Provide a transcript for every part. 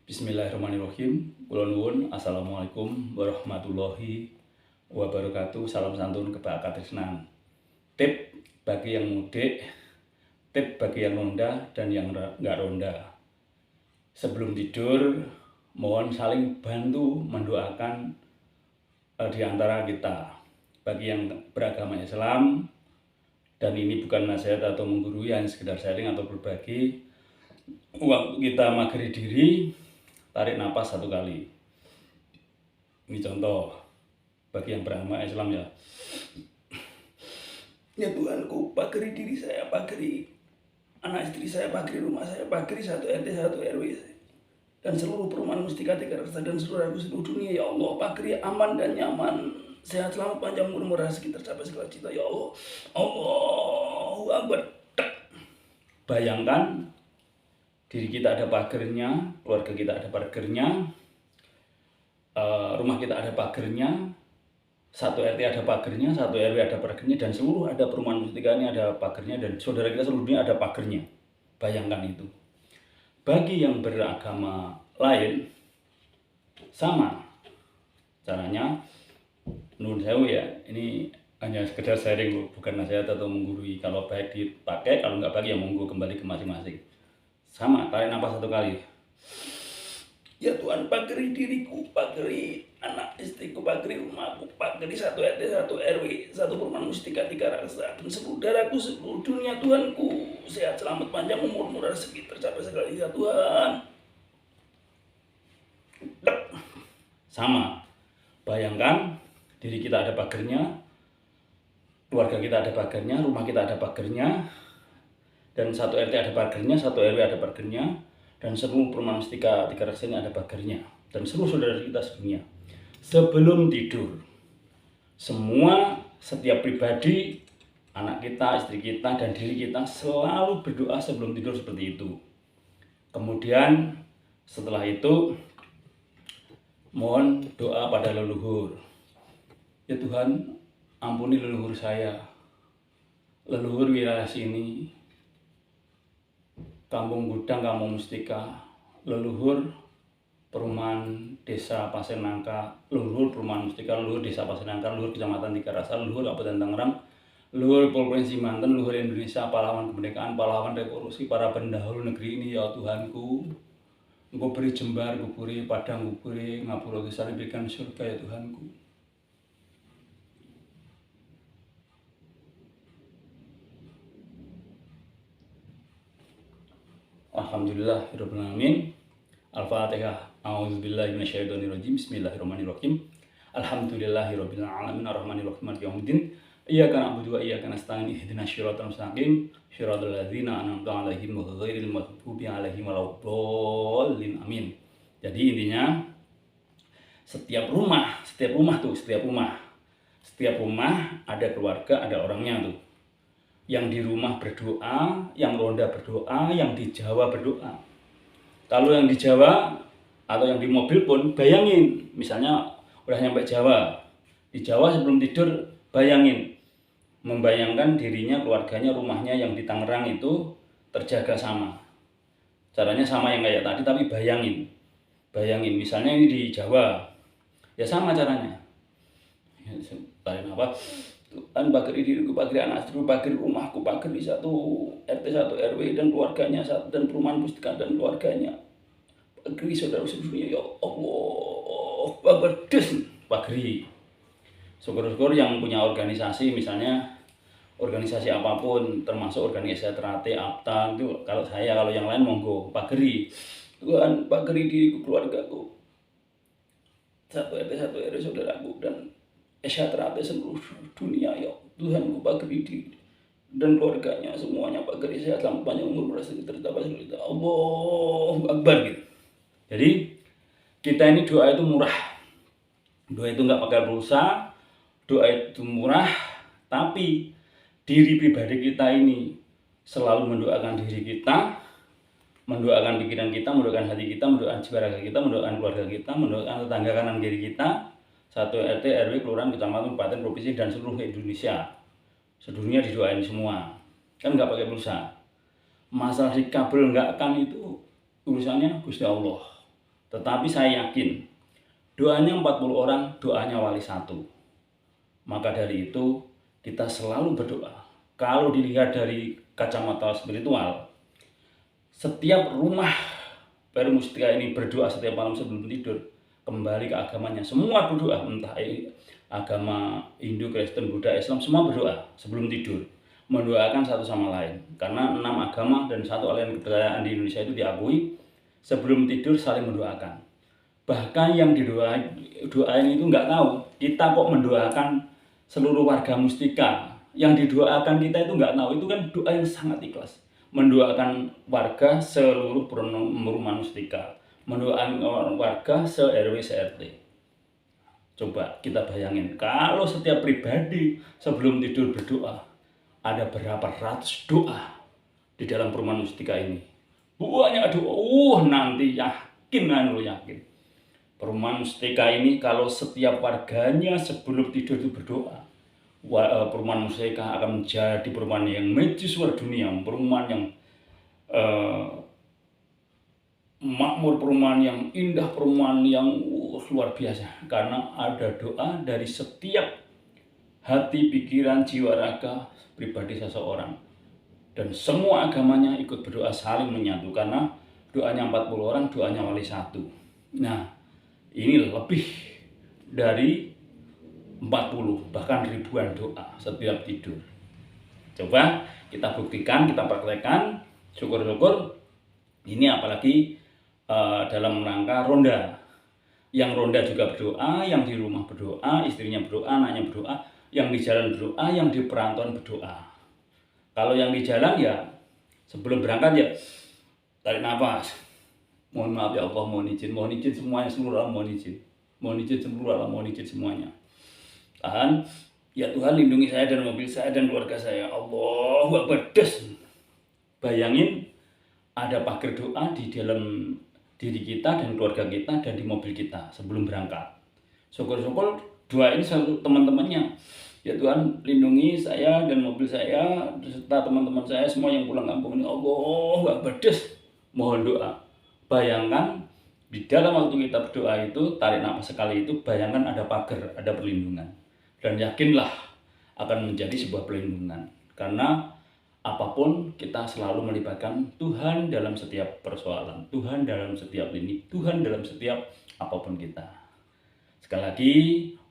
Bismillahirrahmanirrahim. Kula nuwun, assalamualaikum warahmatullahi wabarakatuh. Salam santun kebahagiaan. Tip bagi yang mudik, tip bagi yang ronda dan yang nggak ronda. Sebelum tidur, mohon saling bantu mendoakan di antara kita. Bagi yang beragama Islam, dan ini bukan nasihat atau menggurui, hanya sekedar sharing atau berbagi. Waktu kita mengakhiri diri, tarik napas 1 kali. Ini contoh bagi yang beragama Islam ya. Ya Tuhanku, pagari diri saya, pagari anak istri saya, pagari rumah saya, pagari 1 RT 1 RW dan seluruh perumahan Mustika Tiga Raksa dan seluruh dunia. Ya Allah, pagari aman dan nyaman, sehat selamat, panjang umur, murah rezeki, tercapai segala cita. Ya Allah, Allahu Akbar. Bayangkan diri kita ada pagernya, keluarga kita ada pagernya, rumah kita ada pagernya, 1 RT ada pagernya, 1 RW ada pagernya, dan seluruh ada perumahan Mustika ini ada pagernya, dan saudara kita seluruh dunia ada pagernya. Bayangkan itu. Bagi yang beragama lain, sama caranya. Menurut saya ya, ini hanya sekedar sharing, bukan nasihat atau menggurui. Kalau baik dipakai, kalau nggak baik ya monggo kembali ke masing-masing. Sama, tarik napas 1 kali. Ya Tuhan, pagari diriku, pagari anak istriku, pagari rumahku, pagari 1 RT 1 RW, 1 perumahan Mustika Tiga Raksa, dan seluruh darahku, seluruh dunia. Tuhanku, sehat selamat, panjang umur, murah rezeki, tercapai segala cita. Tuhan. Sama, bayangkan diri kita ada pagernya, keluarga kita ada pagernya, rumah kita ada pagernya, dan 1 RT ada pagernya, 1 RW ada pagernya, dan seluruh perumahan Mustika Tiga Raksa ini ada pagernya, dan seluruh saudara kita sedunia. Sebelum tidur, setiap pribadi, anak kita, istri kita, dan diri kita selalu berdoa sebelum tidur seperti itu. Kemudian setelah itu, mohon doa pada leluhur. Ya Tuhan, ampuni leluhur saya, leluhur wilayah sini, Kampung Gudang, Kampung Mustika, leluhur perumahan desa Pasir Nangka, leluhur perumahan Mustika, leluhur desa Pasir Nangka, leluhur kecamatan Tiga Raksa, leluhur Kabupaten Tangerang, leluhur Provinsi Banten, leluhur Indonesia, pahlawan kemerdekaan, pahlawan revolusi, para pendahulu negeri ini. Ya Tuhanku, Engkau beri Jembar, Engkau beri Padang, Engkau beri Ngapura Kesana, berikan surga ya Tuhanku. Alhamdulillahirrahmanirrahim. Al-Fatihah. A'udzubillahi minasyaitonirrajim. Bismillahirrahmanirrahim. Alhamdulillahirabbil alamin arrahmanirrahim maliki yaumiddin. Iyyaka na'budu wa iyyaka nasta'in. Ihdinas siratal mustaqim. Shiratal ladzina an'amta 'alaihim ghairil maghdubi 'alaihim waladdallin. Amin. Jadi intinya setiap rumah ada keluarga, ada orangnya tuh. Yang di rumah berdoa, yang ronda berdoa, yang di Jawa berdoa. Kalau yang di Jawa atau yang di mobil pun, bayangin, misalnya udah nyampe Jawa. Di Jawa sebelum tidur, bayangin, membayangkan dirinya, keluarganya, rumahnya yang di Tangerang itu terjaga sama. Caranya sama yang kayak tadi, tapi bayangin, misalnya ini di Jawa, ya sama caranya. Tarik apa? Tuhan, pagari diriku, pagari anak istriku, pagari rumahku, pagari 1 RT 1 RW dan keluarganya, dan perumahan Mustika dan keluarganya, pagari saudara sedunia. Ya Allah, pagari. Syukur-syukur yang punya organisasi, misalnya organisasi apapun, termasuk organisasi Terate, APTA, itu kalau yang lain monggo, pagari. Tuhan, pagari diriku, keluargaku, 1 RT 1 RW saudaraku, dan Terate seluruh dunia. Ya Tuhan, pagari diri dan keluarganya semuanya, pagari sehat selamat, panjang umur, rezeki, tercapai segala cita. Allahu Akbar gitu. Jadi kita ini doa itu murah, doa itu nggak pakai pulsa, doa itu murah, tapi diri pribadi kita ini selalu mendoakan diri kita, mendoakan pikiran kita, mendoakan hati kita, mendoakan jiwa raga kita, mendoakan keluarga kita, mendoakan tetangga kanan kiri kita, 1 RT RW, kelurahan, kecamatan, kabupaten, provinsi, dan seluruh Indonesia. Sedunia didoain semua. Kan nggak pakai pulsa. Masalah dikabul nggak kan itu urusannya Gusti Allah. Tetapi saya yakin doanya 40 orang, doanya wali satu. Maka dari itu kita selalu berdoa. Kalau dilihat dari kacamata spiritual, setiap rumah Permustika ini berdoa setiap malam sebelum tidur, kembali ke agamanya. Semua berdoa, entah agama Hindu, Kristen, Buddha, Islam, semua berdoa sebelum tidur. Mendoakan satu sama lain. Karena 6 agama dan 1 aliran kepercayaan di Indonesia itu diakui, sebelum tidur saling mendoakan. Bahkan yang doain itu nggak tahu, kita kok mendoakan seluruh warga Mustika. Yang didoakan kita itu nggak tahu, itu kan doa yang sangat ikhlas. Mendoakan warga seluruh perumahan Mustika, mendoakan warga se-RW se-RT. Coba kita bayangin, kalau setiap pribadi sebelum tidur berdoa, ada berapa ratus doa di dalam perumahan Mustika ini. Banyak doa, nanti yakin. Perumahan Mustika ini kalau setiap warganya sebelum tidur itu berdoa, perumahan Mustika akan menjadi perumahan yang mercusuar dunia, perumahan yang makmur, perumahan yang indah, perumahan yang luar biasa. Karena ada doa dari setiap hati, pikiran, jiwa, raga pribadi seseorang. Dan semua agamanya ikut berdoa saling menyatu, karena doanya 40 orang, doanya wali satu. Nah, ini lebih dari 40, bahkan ribuan doa setiap tidur. Coba kita buktikan, kita praktekkan, syukur-syukur. Ini apalagi dalam rangka ronda. Yang ronda juga berdoa, yang di rumah berdoa, istrinya berdoa, anaknya berdoa, yang di jalan berdoa, yang di perantauan berdoa. Kalau yang di jalan ya sebelum berangkat ya tarik nafas. Mohon maaf ya Allah, mohon izin semuanya, seluruh alam mohon izin. Mohon izin seluruh alam, mohon izin semuanya. Tahan, ya Tuhan lindungi saya dan mobil saya dan keluarga saya. Allahu Akbar. Bayangin ada pagar doa di dalam diri kita dan keluarga kita dan di mobil kita sebelum berangkat. Syukur-syukur doain selalu teman-temannya. Ya Tuhan lindungi saya dan mobil saya serta teman-teman saya semua yang pulang kampung ini. Allahu Akbar. Mohon doa. Bayangkan di dalam waktu kita berdoa itu, tarik nafas sekali itu, bayangkan ada pagar, ada perlindungan. Dan yakinlah akan menjadi sebuah perlindungan. Karena apapun kita selalu melibatkan Tuhan dalam setiap persoalan, Tuhan dalam setiap lini, Tuhan dalam setiap apapun kita. Sekali lagi,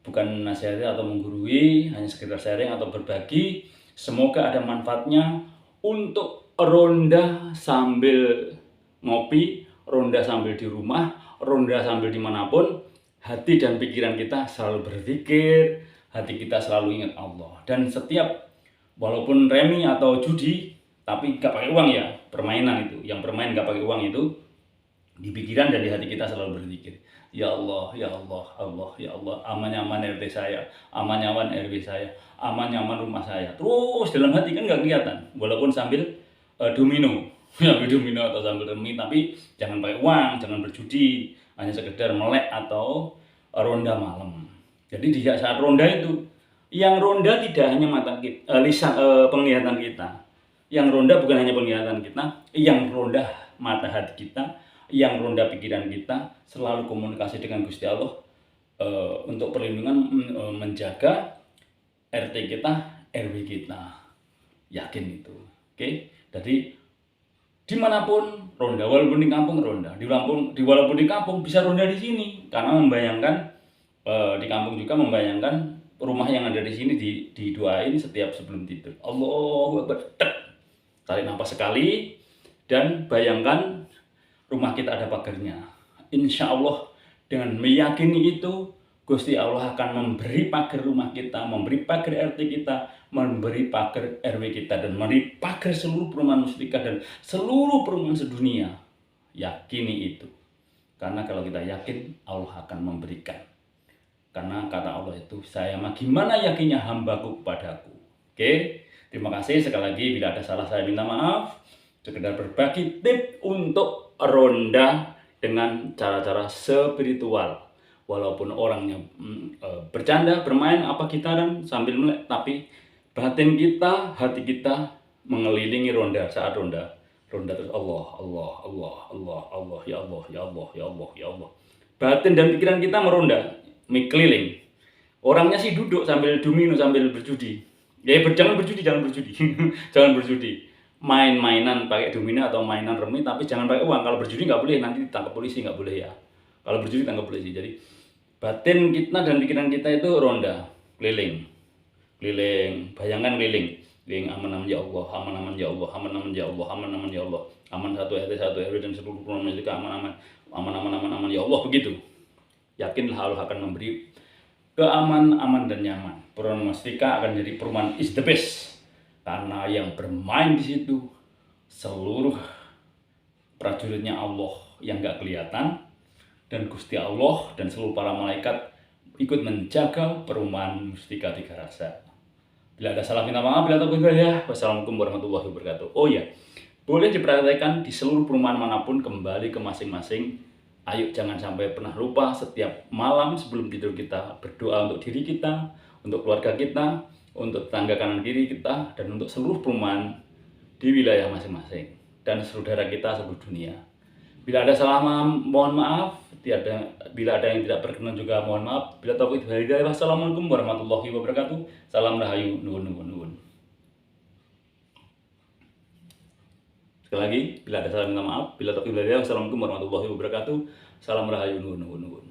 bukan nasihat atau menggurui, hanya sekedar sharing atau berbagi. Semoga ada manfaatnya untuk ronda sambil ngopi, ronda sambil di rumah, ronda sambil dimanapun. Hati dan pikiran kita selalu berzikir, hati kita selalu ingat Allah. Dan setiap, walaupun remi atau judi, tapi gak pakai uang ya, permainan itu. Yang bermain gak pakai uang itu, di pikiran dan di hati kita selalu berzikir. Ya Allah, ya Allah, Allah, ya Allah, aman-aman RT saya, aman-aman RW saya, aman-aman rumah saya. Terus dalam hati kan gak kelihatan, walaupun sambil domino, sambil domino atau sambil remi, tapi jangan pakai uang, jangan berjudi, hanya sekedar melek atau ronda malam. Jadi di saat ronda itu, yang ronda tidak hanya mata kita, penglihatan kita. Yang ronda bukan hanya penglihatan kita, yang ronda mata hati kita, yang ronda pikiran kita, selalu komunikasi dengan Gusti Allah untuk perlindungan, menjaga RT kita, RW kita. Yakin itu. Oke. Jadi dimanapun ronda, walaupun di kampung ronda, walaupun di kampung bisa ronda di sini, karena membayangkan di kampung juga membayangkan rumah yang ada di sini didoain setiap sebelum tidur. Allahu Akbar. Tarik nafas sekali dan bayangkan rumah kita ada pagarnya. Insya Allah dengan meyakini itu, Gusti Allah akan memberi pagar rumah kita, memberi pagar RT kita, memberi pagar RW kita, dan memberi pagar seluruh perumahan Mustika dan seluruh perumahan sedunia. Yakini itu. Karena kalau kita yakin, Allah akan memberikan. Karena kata Allah itu, saya mah gimana yakinnya hambaku kepadaku. Oke, terima kasih sekali lagi. Bila ada salah saya minta maaf. Sekedar berbagi tip untuk ronda dengan cara-cara spiritual. Walaupun orangnya bercanda, bermain, apa gitaran sambil melek, tapi batin kita, hati kita mengelilingi ronda saat ronda. Ronda terus Allah, Allah, Allah, Allah, Allah, ya Allah, ya Allah, ya Allah, ya Allah. Batin dan pikiran kita meronda, keliling. Orangnya sih duduk sambil domino, sambil berjudi. Ya jangan berjudi, jangan berjudi. Jangan berjudi. Main-mainan pakai domino atau mainan remi, tapi jangan pakai uang. Kalau berjudi nggak boleh, nanti ditangkap polisi, nggak boleh ya. Kalau berjudi tangkap polisi. Jadi batin kita dan pikiran kita itu ronda, keliling. Keliling, bayangan keliling. Keliling aman-aman ya Allah, aman-aman ya Allah, aman-aman ya Allah, aman-aman ya Allah. Aman satu RT, satu RW dan seluruh perumahan mereka aman-aman. Aman-aman, aman-aman ya Allah, begitu. Yakinlah Allah akan memberi keaman, aman dan nyaman. Perumahan Mustika akan jadi perumahan is the best. Karena yang bermain di situ seluruh prajuritnya Allah yang nggak kelihatan, dan Gusti Allah dan seluruh para malaikat ikut menjaga perumahan Mustika Tiga Rasa. Bila ada salah minta maaf, bila tak ya. Wassalamualaikum warahmatullahi wabarakatuh. Oh ya, boleh dipraktekkan di seluruh perumahan manapun, kembali ke masing-masing. Ayo jangan sampai pernah lupa setiap malam sebelum tidur kita berdoa untuk diri kita, untuk keluarga kita, untuk tetangga kanan kiri kita, dan untuk seluruh perumahan di wilayah masing-masing dan saudara kita seluruh dunia. Bila ada salah mohon maaf. Bila ada yang tidak berkenan juga mohon maaf. Bila taufik wal hidayah. Wassalamualaikum warahmatullahi wabarakatuh. Salam rahayu, nuwun nuwun nuwun. Sekali lagi, bila ada salah minta maaf. Bila taufik wal hidayah. Wassalamualaikum warahmatullahi wabarakatuh. Salam rahayu, nuwun nuwun nuwun.